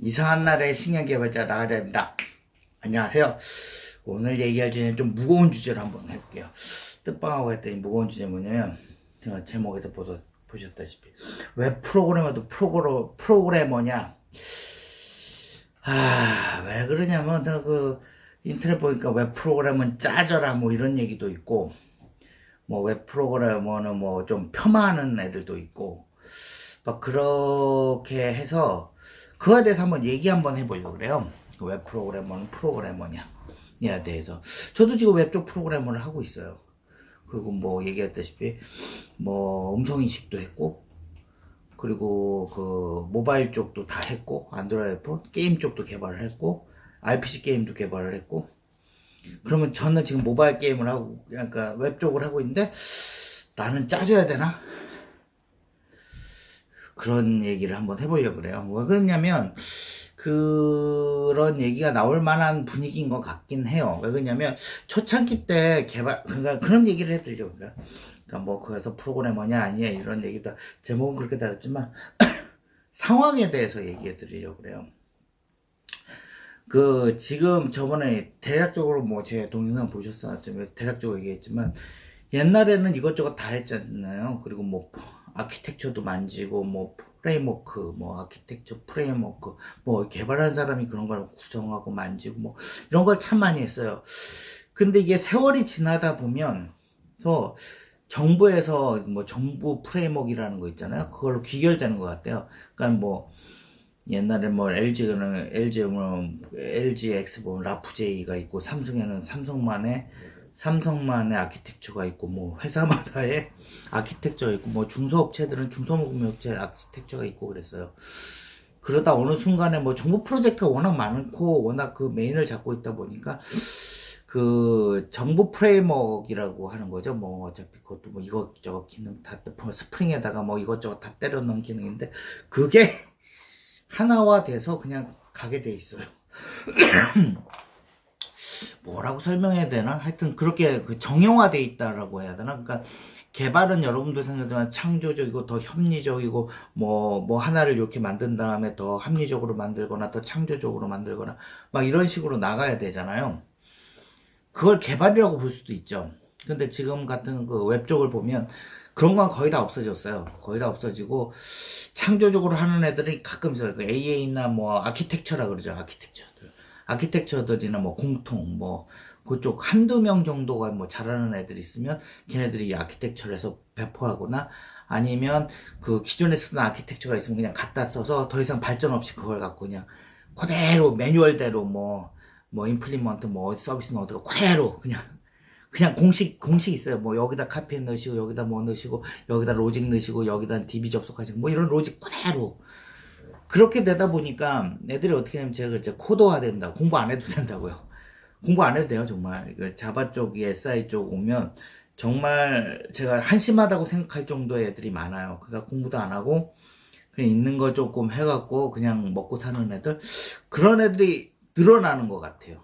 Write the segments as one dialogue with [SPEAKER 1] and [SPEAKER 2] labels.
[SPEAKER 1] 이상한 날의 식량 개발자 나가자입니다. 안녕하세요. 오늘 얘기할 주제는 좀 무거운 주제로 한번 해볼게요. 뜻방하고 했더니 무거운 주제 뭐냐면, 제가 제목에서 보셨다시피 왜 프로그래머도 프로그래머냐. 왜 그러냐면 그 인터넷 보니까 웹 프로그램은 짜져라 뭐 이런 얘기도 있고, 뭐 웹 프로그래머는 뭐 좀 폄하하는 애들도 있고, 막 그렇게 해서 그거에 대해서 한번 얘기 한번 해보려고 그래요. 웹 프로그래머는 프로그래머냐 에 대해서. 저도 지금 웹 쪽 프로그래머를 하고 있어요. 그리고 뭐 얘기했다시피 뭐 음성인식도 했고, 그리고 그 모바일 쪽도 다 했고, 안드로이드 폰 게임 쪽도 개발을 했고, RPG 게임도 개발을 했고. 그러면 저는 지금 모바일 게임을 하고, 그러니까 웹 쪽을 하고 있는데, 나는 짜줘야 되나? 그런 얘기를 한번 해보려고 그래요. 왜 그러냐면, 그런 얘기가 나올 만한 분위기인 것 같긴 해요. 왜 그러냐면, 초창기 때 그러니까 그런 얘기를 해드리려고 그래요. 그러니까 뭐, 그래서 프로그래머냐, 아니냐, 이런 얘기도, 제목은 그렇게 달았지만, 상황에 대해서 얘기해 드리려고 그래요. 지금 저번에 대략적으로 뭐, 제 동영상 보셨었지만, 대략적으로 얘기했지만, 옛날에는 이것저것 다 했잖아요. 그리고 뭐 아키텍처도 만지고, 뭐 프레임워크, 뭐 아키텍처 프레임워크, 뭐 개발한 사람이 그런 걸 구성하고 만지고 뭐 이런 걸 참 많이 했어요. 근데 이게 세월이 지나다 보면 정부에서 뭐 정부 프레임워크라는 거 있잖아요. 그걸로 귀결되는 것 같아요. 그러니까 뭐 옛날에 뭐 LG X 보면 라프제이가 있고, 삼성에는 삼성만의 아키텍처가 있고, 뭐 회사마다의 아키텍처가 있고, 뭐 중소업체들은 중소업체 아키텍처가 있고 그랬어요. 그러다 어느 순간에 뭐 정부 프로젝트가 워낙 많고 워낙 그 메인을 잡고 있다 보니까 그 정부 프레임워크라고 하는 거죠. 뭐 어차피 그것도 뭐 이것저것 기능 다 스프링에다가 뭐 이것저것 다 때려 넣은 기능인데, 그게 하나화 돼서 그냥 가게 돼 있어요. 뭐라고 설명해야 되나? 하여튼 그렇게 그 정형화돼 있다라고 해야 되나? 그러니까 개발은 여러분들 생각하지만 창조적이고 더 협리적이고, 뭐 하나를 이렇게 만든 다음에 더 합리적으로 만들거나 더 창조적으로 만들거나 막 이런 식으로 나가야 되잖아요. 그걸 개발이라고 볼 수도 있죠. 근데 지금 같은 그 웹 쪽을 보면 그런 건 거의 다 없어졌어요. 거의 다 없어지고, 창조적으로 하는 애들이 가끔 있어요. 그 AA나 뭐 아키텍처라 그러죠. 아키텍처들이나 뭐 공통 뭐 그쪽 한두 명 정도가 뭐 잘하는 애들이 있으면 걔네들이 이 아키텍처에서 배포하거나, 아니면 그 기존에 쓰던 아키텍처가 있으면 그냥 갖다 써서 더 이상 발전 없이 그걸 갖고 그냥 그대로 매뉴얼대로 뭐 임플리먼트 뭐 서비스는 어떻게 그대로 그냥 공식 있어요. 뭐 여기다 카피해 넣으시고, 여기다 뭐 넣으시고, 여기다 로직 넣으시고, 여기다 DB 접속하시고, 뭐 이런 로직 그대로. 그렇게 되다 보니까 애들이 어떻게 하면, 제가 이제 코드화 된다. 공부 안 해도 된다고요. 공부 안 해도 돼요, 정말. 자바 쪽이 SI 쪽 오면 정말 제가 한심하다고 생각할 정도의 애들이 많아요. 그러니까 공부도 안 하고 그냥 있는 거 조금 해갖고 그냥 먹고 사는 애들. 그런 애들이 늘어나는 것 같아요.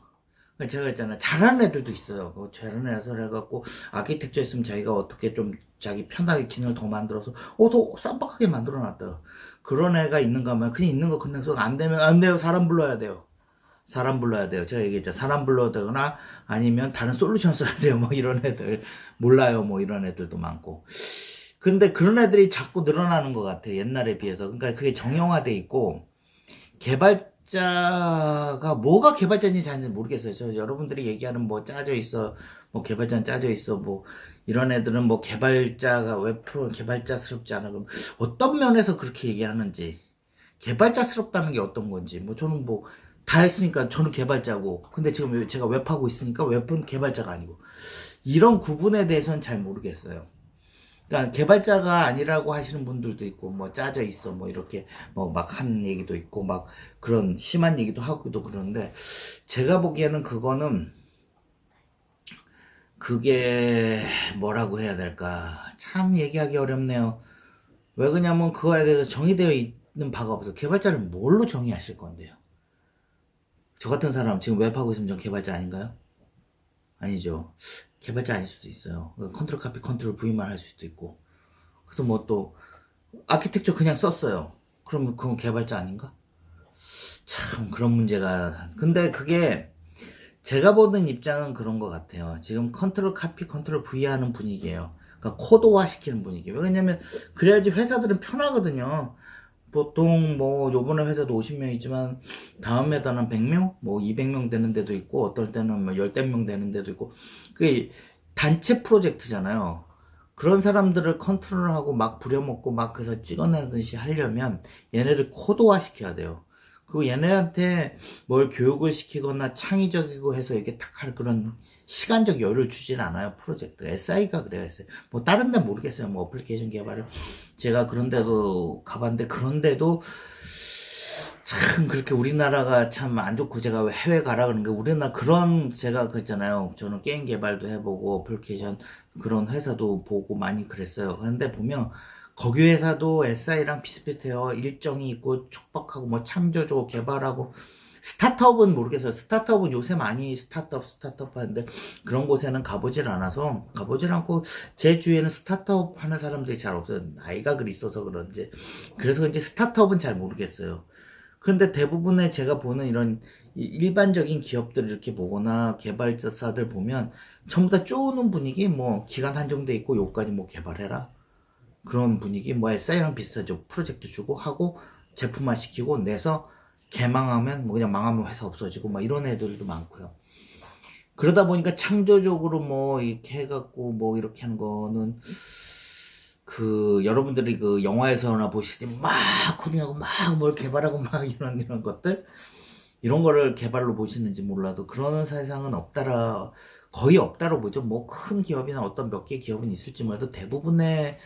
[SPEAKER 1] 제가 있잖아요. 잘하는 애들도 있어요. 잘하는 애들 해갖고, 아키텍처 했으면 자기가 어떻게 좀 자기 편하게 기능을 더 만들어서, 더 쌈박하게 만들어 놨다. 그런 애가 있는가 하면, 그냥 있는 거 그냥 써. 안 되면, 안 돼요. 사람 불러야 돼요. 사람 불러야 돼요. 제가 얘기했죠. 사람 불러야 되거나, 아니면 다른 솔루션 써야 돼요. 뭐 이런 애들. 몰라요. 뭐 이런 애들도 많고. 근데 그런 애들이 자꾸 늘어나는 것 같아요. 옛날에 비해서. 그러니까 그게 정형화돼 있고, 개발자가 뭐가 개발자인지 잘 모르겠어요. 여러분들이 얘기하는 뭐 짜져 있어, 뭐 개발자는 짜져 있어, 뭐 이런 애들은 뭐 개발자가 웹 프로 개발자스럽지 않아. 그럼 어떤 면에서 그렇게 얘기하는지, 개발자스럽다는 게 어떤 건지, 뭐 저는 뭐 다 했으니까 저는 개발자고, 근데 지금 제가 웹하고 있으니까 웹은 개발자가 아니고, 이런 구분에 대해서는 잘 모르겠어요. 그러니까 개발자가 아니라고 하시는 분들도 있고, 뭐 짜져 있어 뭐 이렇게 뭐 막 하는 얘기도 있고, 막 그런 심한 얘기도 하고도 그러는데, 제가 보기에는 그게 뭐라고 해야 될까, 참 얘기하기 어렵네요. 왜 그러냐면 그거에 대해서 정의되어 있는 바가 없어. 개발자를 뭘로 정의하실 건데요? 저 같은 사람 지금 웹하고 있으면 전 개발자 아닌가요? 아니죠. 개발자 아닐 수도 있어요. 컨트롤 카피 컨트롤 V만 할 수도 있고. 그래서 뭐 또 아키텍처 그냥 썼어요. 그러면 그건 개발자 아닌가? 참 그런 문제가 근데 그게 제가 보는 입장은 그런 것 같아요. 지금 컨트롤 카피 컨트롤 V 하는 분위기예요. 그러니까 코드화 시키는 분위기예요. 왜냐면 그래야지 회사들은 편하거든요. 보통 뭐 요번에 회사도 50명이지만 다음 회사는 100명, 뭐 200명 되는 데도 있고 어떨 때는 뭐 열댓 명 되는 데도 있고 그게 단체 프로젝트잖아요. 그런 사람들을 컨트롤하고 막 부려먹고 막 그래서 찍어내듯이 하려면 얘네를 코드화 시켜야 돼요. 그리고 얘네한테 뭘 교육을 시키거나 창의적이고 해서 이렇게 탁 할 그런 시간적 여유를 주진 않아요, 프로젝트. SI가 그래요, SI. 뭐, 다른 데 모르겠어요. 뭐, 어플리케이션 개발을. 제가 그런 데도 가봤는데, 그런 데도 참 그렇게 우리나라가 참 안 좋고 제가 왜 해외 가라 그러는 게 우리나라 그런 제가 그랬잖아요. 저는 게임 개발도 해보고 어플리케이션 그런 회사도 보고 많이 그랬어요. 그런데 보면 거기 회사도 SI랑 비슷비슷해요. 일정이 있고 촉박하고 뭐 창조조 개발하고 스타트업은 모르겠어요. 스타트업은 요새 많이 스타트업 하는데 그런 곳에는 가보질 않아서 가보질 않고 제 주위에는 스타트업 하는 사람들이 잘 없어요. 나이가 그 있어서 그런지 그래서 이제 스타트업은 잘 모르겠어요. 근데 대부분의 제가 보는 이런 일반적인 기업들 이렇게 보거나 개발자사들 보면 전부 다 쪼는 분위기 뭐 기간 한정돼 있고 요까지 뭐 개발해라 그런 분위기 뭐 SI랑 비슷하죠. 프로젝트 주고 하고 제품화 시키고 내서 개망하면 뭐 그냥 망하면 회사 없어지고 막 이런 애들도 많고요. 그러다 보니까 창조적으로 뭐 이렇게 해갖고 뭐 이렇게 하는 거는 그 여러분들이 그 영화에서나 보시지 막 코딩하고 막 뭘 개발하고 막 이런 것들 이런 거를 개발로 보시는지 몰라도 그런 세상은 없다라 거의 없다로 보죠. 뭐 큰 기업이나 어떤 몇 개 기업은 있을지 몰라도 대부분의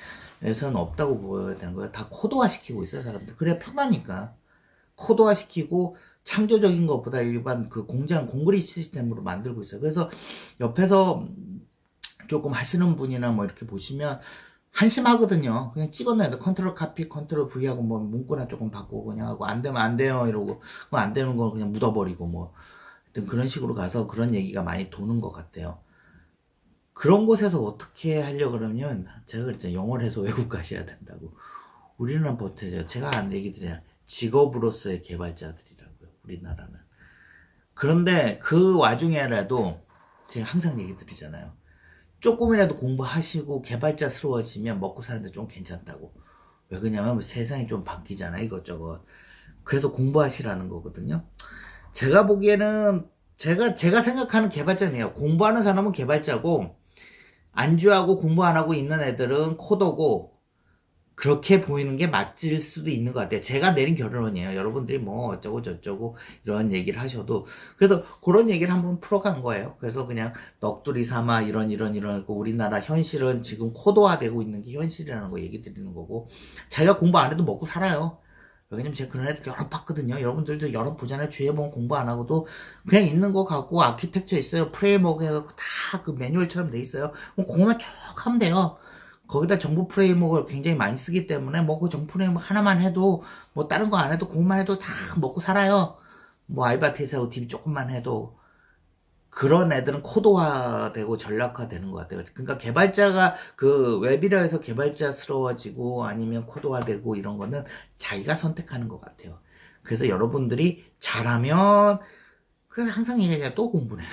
[SPEAKER 1] 에서는 없다고 보여야 되는 거예요. 다 코드화 시키고 있어요, 사람들. 그래야 편하니까. 코드화 시키고 창조적인 것보다 일반 그 공장 공그리 시스템으로 만들고 있어요. 그래서 옆에서 조금 하시는 분이나 뭐 이렇게 보시면 한심하거든요. 그냥 찍어내야 돼. 컨트롤 카피, 컨트롤 V 하고 뭐 문구나 조금 바꾸고 그냥 하고 안 되면 안 돼요 이러고 그거 안 되는 거 그냥 묻어버리고 뭐 하여튼 그런 식으로 가서 그런 얘기가 많이 도는 것 같아요. 그런 곳에서 어떻게 하려고 그러면 제가 그랬잖아요. 영어를 해서 외국 가셔야 된다고. 우리는 버텨요. 제가 안 얘기 드려요. 직업으로서의 개발자들이라고요. 우리나라는. 그런데 그 와중에라도 제가 항상 얘기 드리잖아요. 조금이라도 공부하시고 개발자스러워지면 먹고 사는데 좀 괜찮다고. 왜 그러냐면 세상이 좀 바뀌잖아 이것저것. 그래서 공부하시라는 거거든요. 제가 보기에는 제가 생각하는 개발자네요. 공부하는 사람은 개발자고 안주하고 공부 안 하고 있는 애들은 코더고 그렇게 보이는 게 맞을 수도 있는 것 같아요. 제가 내린 결론이에요. 여러분들이 뭐 어쩌고 저쩌고 이런 얘기를 하셔도 그래서 그런 얘기를 한번 풀어간 거예요. 그래서 그냥 넋두리 삼아 이런 우리나라 현실은 지금 코드화되고 있는 게 현실이라는 거 얘기 드리는 거고 자기가 공부 안 해도 먹고 살아요. 왜냐면 제가 그런 애들 여러 봤거든요. 여러분들도 여러 보잖아요. 주위에 보면 공부 안 하고도 그냥 있는 거 갖고 아키텍처 있어요. 프레임워크 해갖고 다 그 매뉴얼처럼 돼 있어요. 뭐 그거만 쭉 하면 돼요. 거기다 정보 프레임워크를 굉장히 많이 쓰기 때문에 뭐 그 정보 프레임워크 하나만 해도 뭐 다른 거 안 해도 그것만 해도 다 먹고 살아요. 뭐 알바테스하고 DB 조금만 해도 그런 애들은 코드화되고 전략화되는 것 같아요. 그러니까 개발자가 그 웹이라 해서 개발자스러워지고 아니면 코드화되고 이런 거는 자기가 선택하는 것 같아요. 그래서 여러분들이 잘하면 그 항상 얘기하잖아요. 또 공부해요.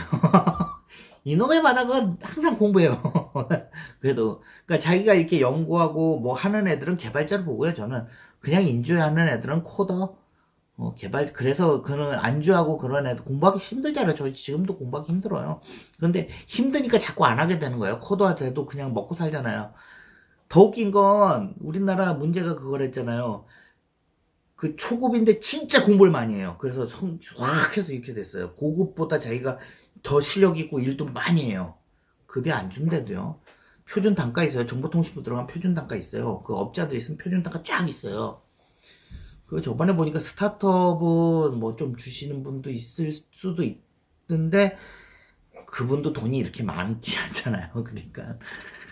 [SPEAKER 1] 이놈의 바닥은 항상 공부해요. 그래도 그러니까 자기가 이렇게 연구하고 뭐 하는 애들은 개발자로 보고요. 저는 그냥 인주하는 애들은 코더 개발 그래서 그런 안주하고 그런 애들 공부하기 힘들잖아요. 저 지금도 공부하기 힘들어요. 그런데 힘드니까 자꾸 안 하게 되는 거예요. 코드화 돼도 그냥 먹고 살잖아요. 더 웃긴 건 우리나라 문제가 그거랬잖아요. 그 초급인데 진짜 공부를 많이 해요. 그래서 확 해서 이렇게 됐어요. 고급보다 자기가 더 실력 있고 일도 많이 해요. 급여 안 준대도요. 표준 단가 있어요. 정보통신부 들어가면 표준 단가 있어요. 그 업자들 있으면 표준 단가 쫙 있어요. 그 저번에 보니까 스타트업은 뭐 좀 주시는 분도 있을 수도 있는데 그분도 돈이 이렇게 많지 않잖아요. 그러니까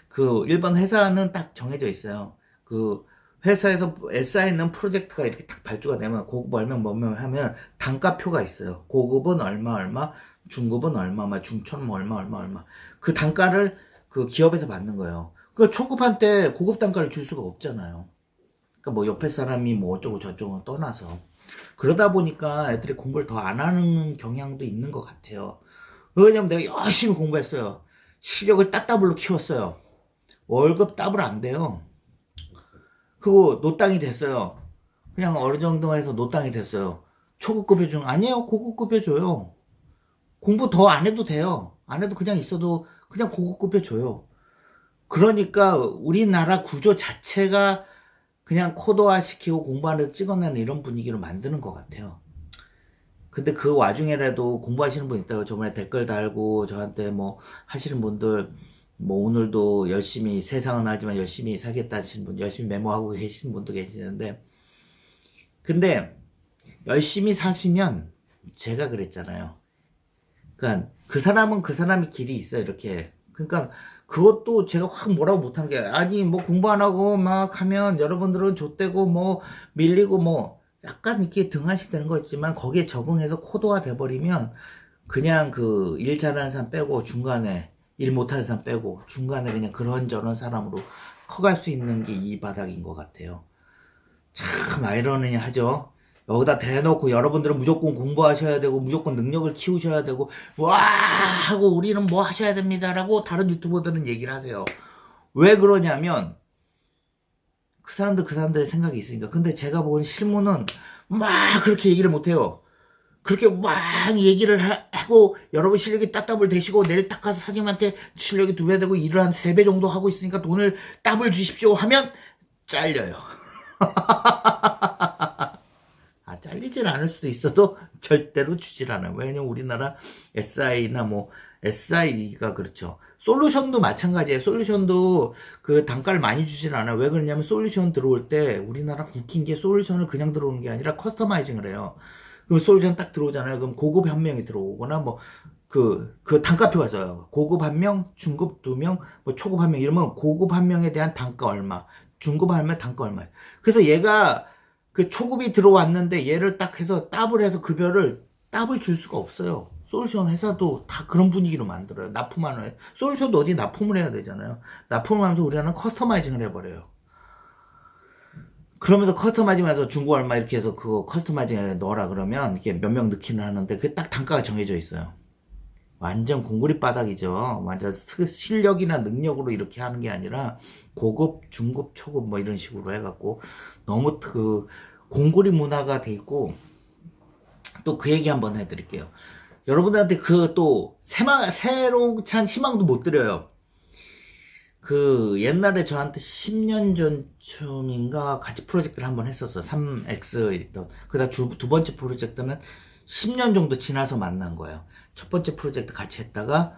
[SPEAKER 1] 그 일반 회사는 딱 정해져 있어요. 그 회사에서 SI는 프로젝트가 이렇게 딱 발주가 되면 고급 얼마 뭐면 하면 단가표가 있어요. 고급은 얼마 얼마, 중급은 얼마, 중천 뭐 얼마. 그 단가를 그 기업에서 받는 거예요. 그 초급한테 고급 단가를 줄 수가 없잖아요. 그러니까 뭐 옆에 사람이 뭐 어쩌고 저쩌고 떠나서. 그러다 보니까 애들이 공부를 더 안 하는 경향도 있는 것 같아요. 왜냐면 내가 열심히 공부했어요. 실력을 따따블로 키웠어요. 월급 따블 안 돼요. 그거 노땅이 됐어요. 그냥 어느 정도 해서 노땅이 됐어요. 초급급여 중 아니에요. 고급급여 줘요. 공부 더 안 해도 돼요. 안 해도 그냥 있어도 그냥 고급급여 줘요. 그러니까 우리나라 구조 자체가 그냥 코드화 시키고 공부하는 데 찍어내는 이런 분위기로 만드는 것 같아요. 근데 그 와중에라도 공부하시는 분 있다고 저번에 댓글 달고 저한테 뭐 하시는 분들 뭐 오늘도 열심히 세상은 하지만 열심히 살겠다 하시는 분 열심히 메모하고 계시는 분도 계시는데 근데 열심히 사시면 제가 그랬잖아요. 그러니까 그 사람은 그 사람의 길이 있어요. 이렇게. 그러니까 그것도 제가 확 뭐라고 못하는 게 아니 뭐 공부 안 하고 막 하면 여러분들은 좆되고 뭐 밀리고 뭐 약간 이렇게 등한시 되는 거 있지만 거기에 적응해서 코드화 돼버리면 그냥 그 일 잘하는 사람 빼고 중간에 일 못하는 사람 빼고 중간에 그냥 그런저런 사람으로 커갈 수 있는 게 이 바닥인 것 같아요. 참 아이러니하죠. 여기다 대놓고 여러분들은 무조건 공부하셔야 되고 무조건 능력을 키우셔야 되고 와 하고 우리는 뭐 하셔야 됩니다라고 다른 유튜버들은 얘기를 하세요. 왜 그러냐면 그 사람들 그 사람들의 생각이 있으니까. 근데 제가 본 실무는 막 그렇게 얘기를 못해요. 그렇게 막 얘기를 하고 여러분 실력이 따따블 되시고 내일 딱 가서 사장님한테 실력이 2배 되고 일을 한 3배 정도 하고 있으니까 돈을 따블 주십시오 하면 잘려요. 잘리진 않을 수도 있어도 절대로 주질 않아요. 왜냐면 우리나라 SI나 뭐 SI가 그렇죠. 솔루션도 마찬가지예요. 솔루션도 그 단가를 많이 주질 않아요. 왜 그러냐면 솔루션 들어올 때 우리나라 웃긴 게 솔루션을 그냥 들어오는 게 아니라 커스터마이징을 해요. 그럼 솔루션 딱 들어오잖아요. 그럼 고급 한 명이 들어오거나 뭐 그 단가표가 써요. 고급 한 명, 중급 2명, 뭐 초급 한 명 이러면 고급 한 명에 대한 단가 얼마, 중급 한 명 단가 얼마. 그래서 얘가 그 초급이 들어왔는데 얘를 딱 해서 따블 해서 급여를 따블 줄 수가 없어요. 솔루션 회사도 다 그런 분위기로 만들어요. 납품하는 회 솔루션도 어디 납품을 해야 되잖아요. 납품을 하면서 우리는 커스터마이징을 해버려요. 그러면서 커스터마이징해서 중고 얼마 이렇게 해서 그거 커스터마이징에 넣어라 그러면 이렇게 몇 명 넣기는 하는데 그게 딱 단가가 정해져 있어요. 완전 공구리 바닥이죠. 완전 실력이나 능력으로 이렇게 하는 게 아니라 고급, 중급, 초급 뭐 이런 식으로 해갖고 너무 그 공구리 문화가 돼 있고 또 그 얘기 한번 해드릴게요. 여러분들한테 그 또 새로 찬 희망도 못 드려요. 그 옛날에 저한테 10년 전쯤인가 같이 프로젝트를 한번 했었어. 3X 있던. 그다음 두 번째 프로젝트는 10년 정도 지나서 만난 거예요. 첫 번째 프로젝트 같이 했다가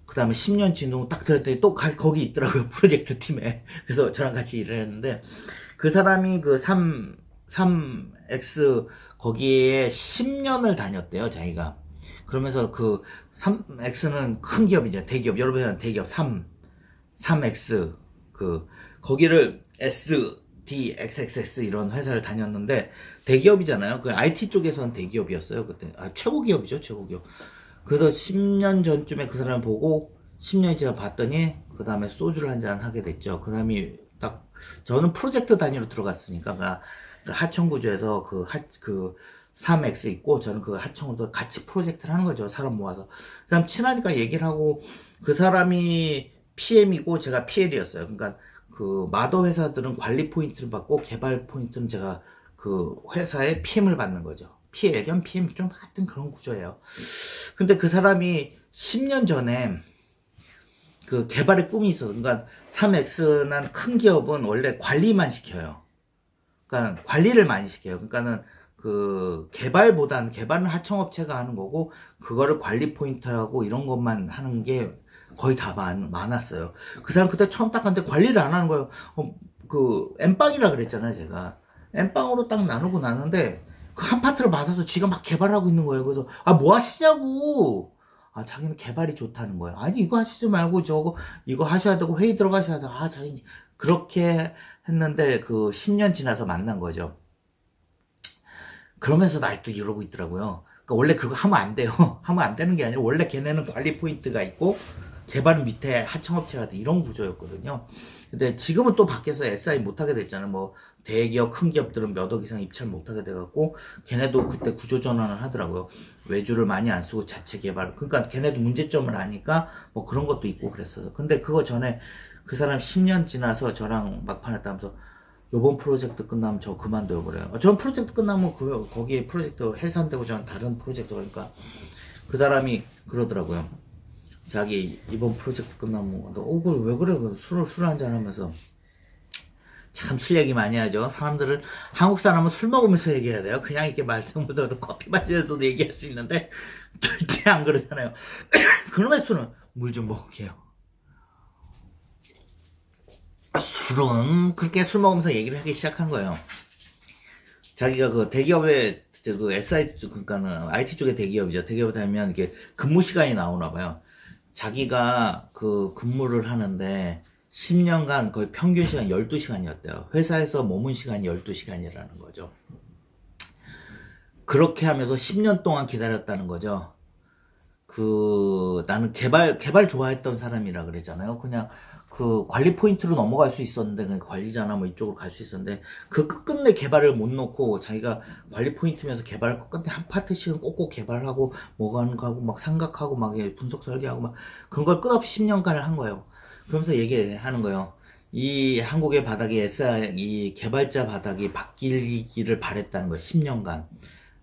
[SPEAKER 1] 그 다음에 10년 지나고 딱 들었더니 또 거기 있더라고요. 프로젝트 팀에. 그래서 저랑 같이 일을 했는데 그 사람이 그 3X 거기에 10년을 다녔대요. 자기가. 그러면서 그 3X는 큰 기업이죠. 대기업. 여러분은 대기업 3X 거기를 SDXXX 이런 회사를 다녔는데 대기업이잖아요. 그 IT 쪽에서는 대기업이었어요. 그때 최고 기업이죠. 최고 기업. 그래서 10년 전쯤에 그 사람 보고 10년이 지나 봤더니 그 다음에 소주를 한잔 하게 됐죠. 그 사람이 딱 저는 프로젝트 단위로 들어갔으니까 그 하청구조에서 그 3X 있고 저는 그 하청으로 같이 프로젝트를 하는 거죠. 사람 모아서. 그 사람 친하니까 얘기를 하고 그 사람이 PM이고 제가 PL이었어요. 그러니까 그 마더 회사들은 관리 포인트를 받고 개발 포인트는 제가 그 회사에 PM을 받는 거죠. PL 겸 PM 좀 하여튼 그런 구조예요. 근데 그 사람이 10년 전에 그 개발의 꿈이 있어서 그러니까 3X는 큰 기업은 원래 관리만 시켜요. 그러니까 관리를 많이 시켜요. 그러니까는 그 개발보다는 개발은 하청업체가 하는 거고 그거를 관리 포인트하고 이런 것만 하는 게 거의 다 많았어요. 그 사람 그때 처음 딱 갔는데 관리를 안 하는 거예요. 그 엠빵이라 그랬잖아요, 제가. 엠빵으로 딱 나누고 나는데 그 한 파트를 받아서 지가 막 개발하고 있는 거예요. 그래서 뭐 하시냐고. 자기는 개발이 좋다는 거예요. 아니 이거 하시지 말고 저거 이거 하셔야 되고 회의 들어가셔야 되고 자기 그렇게 했는데 그 10년 지나서 만난 거죠. 그러면서 아직도 이러고 있더라고요. 그러니까 원래 그거 하면 안 돼요. 하면 안 되는 게 아니라 원래 걔네는 관리 포인트가 있고 개발은 밑에 하청업체가 돼 이런 구조였거든요. 근데 지금은 또 바뀌어서 SI 못하게 됐잖아요. 뭐 대기업 큰 기업들은 몇 억 이상 입찰 못하게 돼갖고 걔네도 그때 구조전환을 하더라고요. 외주를 많이 안 쓰고 자체 개발. 그러니까 걔네도 문제점을 아니까 뭐 그런 것도 있고 그랬어요. 근데 그거 전에 그 사람 10년 지나서 저랑 막판 했다면서 요번 프로젝트 끝나면 저 그만둬요 그래요. 전 프로젝트 끝나면 거기에 프로젝트 해산되고 저는 다른 프로젝트 가니까 그 사람이 그러더라고요. 자기 이번 프로젝트 끝나면 왜 그래? 술 한잔 하면서 참 술 얘기 많이 하죠. 사람들은 한국 사람은 술 먹으면서 얘기해야 돼요. 그냥 이렇게 말씀 못하고 커피 마시면서도 얘기할 수 있는데 절대 안 그러잖아요. 그놈의 술은 물 좀 먹을게요. 술은 그렇게 술 먹으면서 얘기를 하기 시작한 거예요. 자기가 그 대기업에 그 SI 쪽 그러니까는 IT 쪽의 대기업이죠. 대기업에 다니면 이게 근무 시간이 나오나 봐요. 자기가 그 근무를 하는데 10년간 거의 평균 시간 12시간이었대요. 회사에서 머문 시간이 12시간이라는 거죠. 그렇게 하면서 10년 동안 기다렸다는 거죠. 나는 개발 좋아했던 사람이라 그랬잖아요. 그냥 그 관리 포인트로 넘어갈 수 있었는데, 그냥 관리자나 뭐 이쪽으로 갈 수 있었는데, 그 끝끝내 개발을 못 놓고 자기가 관리 포인트면서 개발을 끝끝내 한 파트씩은 꼭꼭 개발하고, 뭐가 하는 거 하고, 막 생각하고, 막 분석 설계하고, 막 그런 걸 끝없이 10년간을 한 거예요. 그러면서 얘기하는 거예요. 이 한국의 바닥이 이 개발자 바닥이 바뀌기를 바랬다는 거예요. 10년간.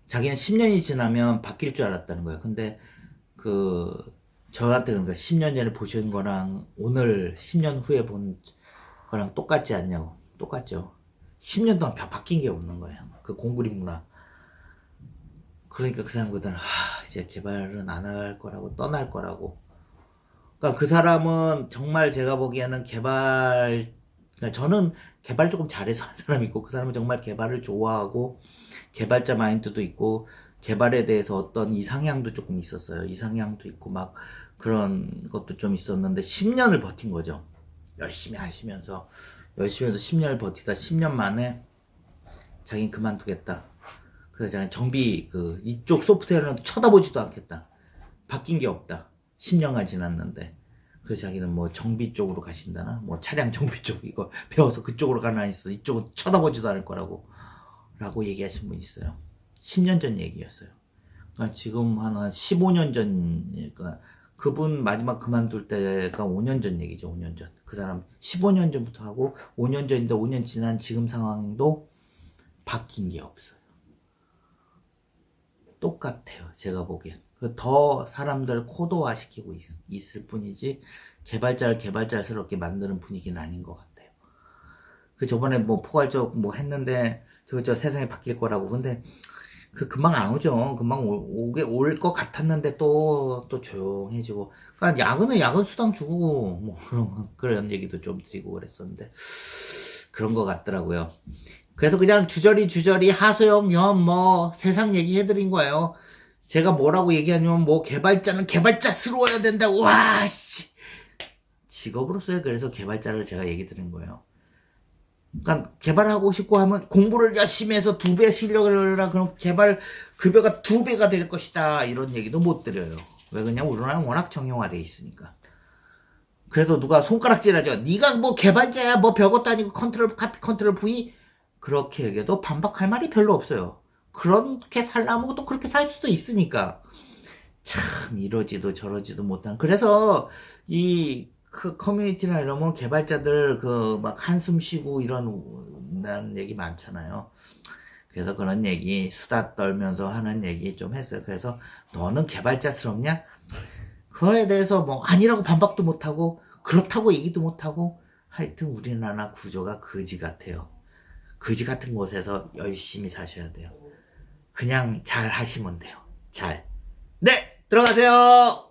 [SPEAKER 1] 자기는 10년이 지나면 바뀔 줄 알았다는 거예요. 근데 저한테 그러니까 10년 전에 보신 거랑 오늘 10년 후에 본 거랑 똑같지 않냐고. 똑같죠. 10년 동안 바뀐 게 없는 거예요. 그 공구리 문화. 그러니까 그 사람들은 이제 개발은 안 할 거라고 떠날 거라고. 그러니까 그 사람은 정말 제가 보기에는 그러니까 저는 개발 조금 잘해서 한 사람이고 그 사람은 정말 개발을 좋아하고 개발자 마인드도 있고 개발에 대해서 어떤 이상향도 조금 있었어요. 이상향도 있고 막 그런 것도 좀 있었는데 10년을 버틴 거죠. 열심히 하시면서 10년을 버티다 10년 만에 자기는 그만두겠다. 그래서 자기는 이쪽 소프트웨어는 쳐다보지도 않겠다. 바뀐 게 없다. 10년간 지났는데. 그래서 자기는 뭐 정비 쪽으로 가신다나 뭐 차량 정비 쪽 이거 배워서 그쪽으로 가나 있어. 이쪽은 쳐다보지도 않을 거라고 얘기하신 분이 있어요. 10년 전 얘기였어요. 그러니까 지금 한 15년 전이니까 그분 마지막 그만둘 때가 5년 전 얘기죠. 5년 전. 그 사람 15년 전부터 하고 5년 전인데 5년 지난 지금 상황도 바뀐 게 없어요. 똑같아요. 제가 보기엔. 더 사람들 코드화 시키고 있을 뿐이지 개발자스럽게 만드는 분위기는 아닌 것 같아요. 저번에 뭐 포괄적 뭐 했는데 저 세상이 바뀔 거라고. 근데 금방 안 오죠. 금방 올 것 같았는데 또 조용해지고. 그러니까 야근 수당 주고 뭐 그런 얘기도 좀 드리고 그랬었는데 그런 것 같더라고요. 그래서 그냥 주저리 하소영 겸 뭐 세상 얘기 해드린 거예요. 제가 뭐라고 얘기하냐면 뭐 개발자는 개발자스러워야 된다. 와 씨. 직업으로서의 그래서 개발자를 제가 얘기 드린 거예요. 그러니까 개발하고 싶고 하면 공부를 열심히 해서 2배 실력을 하라. 그럼 개발 급여가 2배가 될 것이다. 이런 얘기도 못 드려요. 왜 그냥 우리나라는 워낙 정형화돼 있으니까. 그래서 누가 손가락질하죠. 네가 뭐 개발자야 뭐 별것도 아니고 컨트롤 카피 컨트롤 V 그렇게 얘기해도 반박할 말이 별로 없어요. 그렇게 살라면 또 그렇게 살 수도 있으니까. 참 이러지도 저러지도 못한. 그래서 그 커뮤니티나 이러면 개발자들 막 한숨 쉬고 이런 얘기 많잖아요. 그래서 그런 얘기 수다 떨면서 하는 얘기 좀 했어요. 그래서 너는 개발자스럽냐? 그거에 대해서 뭐 아니라고 반박도 못하고 그렇다고 얘기도 못하고 하여튼 우리나라 구조가 거지 같아요. 거지 같은 곳에서 열심히 사셔야 돼요. 그냥 잘 하시면 돼요. 잘. 네! 들어가세요!